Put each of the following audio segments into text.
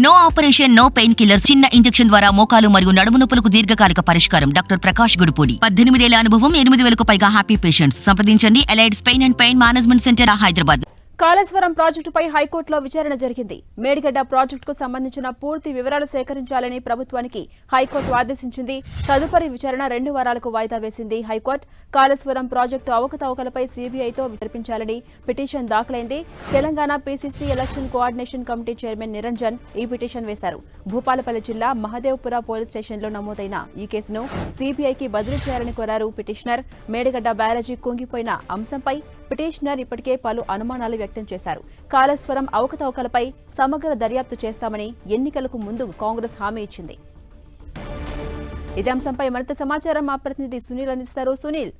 No operation, no pain killer injection ద్వారా మోకాలు మరియు నడుము నొప్పులకు దీర్ఘకాలిక పరిష్కారం. డాక్టర్ ప్రకాష్ గుడిపూడి. 18 ఏళ్ల అనుభవం, 8,000కు పైగా హ్యాపీ పేషెంట్స్. సంప్రదించండి. ఎలైడ్స్ pain and pain management centre, Hyderabad. Kaleshwaram ప్రాజెక్టుపై హైకోర్టులో విచారణ జరిగింది. మేడిగడ్డ ప్రాజెక్టుకు సంబంధించిన పూర్తి వివరాలు సేకరించాలని ప్రభుత్వానికి హైకోర్టు ఆదేశించింది. తదుపరి విచారణ 2 వారాలకు వాయిదా వేసింది హైకోర్టు. కాళేశ్వరం ప్రాజెక్టు అవకతవకలపై సీబీఐతో జరిపించాలని పిటిషన్ దాఖలైంది. Telangana PCC election coordination committee chairman Niranjan ఈ పిటిషన్ వేశారు. భూపాలపల్లి జిల్లా మహదేవ్పుర పోలీస్ స్టేషన్లో నమోదైన ఈ కేసును సీబీఐకి బదిలీ చేయాలని కోరారు పిటిషనర్. మేడిగడ్డ బ్యారేజీ కుంగిపోయిన అంశంపై పిటిషనర్ ఇప్పటికే పలు అనుమానాలు వ్యక్తం చేశారు. కాళేశ్వరం అవకతవకలపై సమగ్ర దర్యాప్తు చేస్తామని ఎన్నికలకు ముందు కాంగ్రెస్ హామీ ఇచ్చింది. ఇదే అంశంపై మరింత సమాచారం మా ప్రతినిధి సునీల్ అందిస్తారు. సునీల్,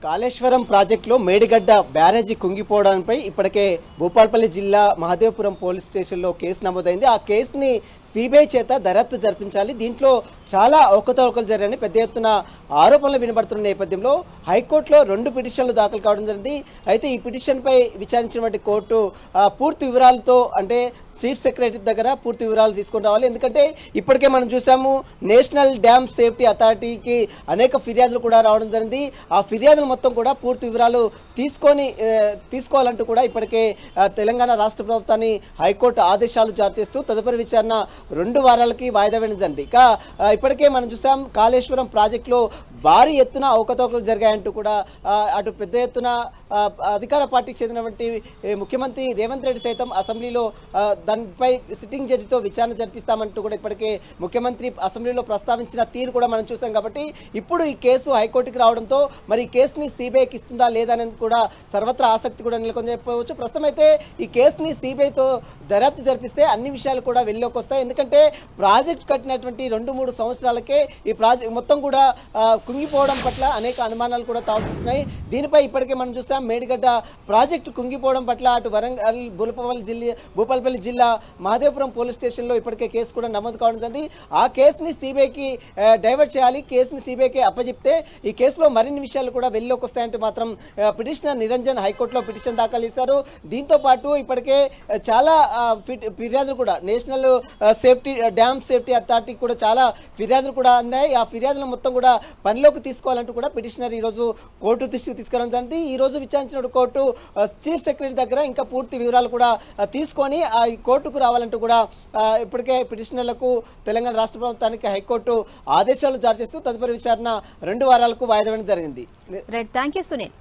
కాళేశ్వరం ప్రాజెక్టులో మేడిగడ్డ బ్యారేజీ కుంగిపోవడంపై ఇప్పటికే భూపాలపల్లి జిల్లా మహదేవ్పురం పోలీస్ స్టేషన్లో కేసు నమోదైంది. ఆ కేసుని సిబిఐ చేత దర్యాప్తు జరిపించాలి. దీంట్లో చాలా అవకతవకలు జరిగాయని పెద్ద ఎత్తున ఆరోపణలు వినబడుతున్న నేపథ్యంలో హైకోర్టులో 2 పిటిషన్లు దాఖలు కావడం జరిగింది. అయితే ఈ పిటిషన్పై విచారించినటువంటి కోర్టు పూర్తి వివరాలతో, అంటే చీఫ్ సెక్రటరీ దగ్గర పూర్తి వివరాలు తీసుకొని రావాలి. ఎందుకంటే ఇప్పటికే మనం చూసాము, నేషనల్ డ్యామ్ సేఫ్టీ అథారిటీకి అనేక ఫిర్యాదులు కూడా రావడం జరిగింది. ఆ ఫిర్యాదులు మొత్తం కూడా పూర్తి వివరాలు తీసుకోవాలంటూ కూడా ఇప్పటికే తెలంగాణ రాష్ట్ర ప్రభుత్వాన్ని హైకోర్టు ఆదేశాలు జారీ చేస్తూ తదుపరి విచారణ 2 వారాలకి వాయిదా వేయడం జరిగింది. ఇక ఇప్పటికే మనం చూసాం, కాళేశ్వరం ప్రాజెక్టులో భారీ ఎత్తున అవకతవకలు జరిగాయంటూ కూడా అటు పెద్ద ఎత్తున అధికార పార్టీకి చెందినటువంటి ముఖ్యమంత్రి రేవంత్ రెడ్డి సైతం అసెంబ్లీలో దానిపై సిట్టింగ్ జడ్జితో విచారణ జరిపిస్తామంటూ కూడా ఇప్పటికే ముఖ్యమంత్రి అసెంబ్లీలో ప్రస్తావించిన తీరు కూడా మనం చూసాం. కాబట్టి ఇప్పుడు ఈ కేసు హైకోర్టుకి రావడంతో మరి ఈ కేసుని సిబిఐకి ఇస్తుందా లేదా అనేది కూడా సర్వత్రా ఆసక్తి కూడా నెలకొని చెప్పవచ్చు. ప్రస్తుతం అయితే ఈ కేసుని సిబిఐతో దర్యాప్తు జరిపిస్తే అన్ని విషయాలు కూడా వెళ్లిలోకి వస్తాయి. ఎందుకంటే ప్రాజెక్ట్ కట్టినటువంటి 2-3 సంవత్సరాలకే ఈ ప్రాజెక్ట్ మొత్తం కూడా కుంగిపోవడం పట్ల అనేక అనుమానాలు కూడా తావుతున్నాయి. దీనిపై ఇప్పటికే మనం చూసాం, మేడిగడ్డ ప్రాజెక్టు కుంగిపోవడం పట్ల అటు వరంగల్, భూపాలపల్లి జిల్లా మహదేవ్పురం పోలీస్ స్టేషన్లో ఇప్పటికే కేసు కూడా నమోదు కావడం జరిగింది. ఆ కేసుని సిబిఐకి డైవర్ట్ చేయాలి. కేసుని సిబిఐకి అప్పచెప్తే ఈ కేసులో మరిన్ని విషయాలు కూడా వెళ్లిలోకి వస్తాయంటే మాత్రం పిటిషనర్ నిరంజన్ హైకోర్టులో పిటిషన్ దాఖలు చేశారు. దీంతో పాటు ఇప్పటికే చాలా ఫిర్యాదులు కూడా నేషనల్ డ్యామ్ సేఫ్టీ అథారిటీకి కూడా చాలా ఫిర్యాదులు కూడా అందాయి. ఆ ఫిర్యాదులు మొత్తం కూడా పనిలోకి తీసుకోవాలంటూ కూడా పిటిషనర్ ఈరోజు కోర్టు దృష్టికి తీసుకురావడం జరిగింది. ఈ రోజు విచారించిన కోర్టు చీఫ్ సెక్రటరీ దగ్గర ఇంకా పూర్తి వివరాలు కూడా తీసుకొని ఆ కోర్టుకు రావాలంటూ కూడా ఇప్పటికే పిటిషనర్లకు తెలంగాణ రాష్ట్ర ప్రభుత్వానికి హైకోర్టు ఆదేశాలు జారీ చేస్తూ తదుపరి విచారణ 2 వారాలకు వాయిదా వేయడం జరిగింది. Right, thank you Sunil.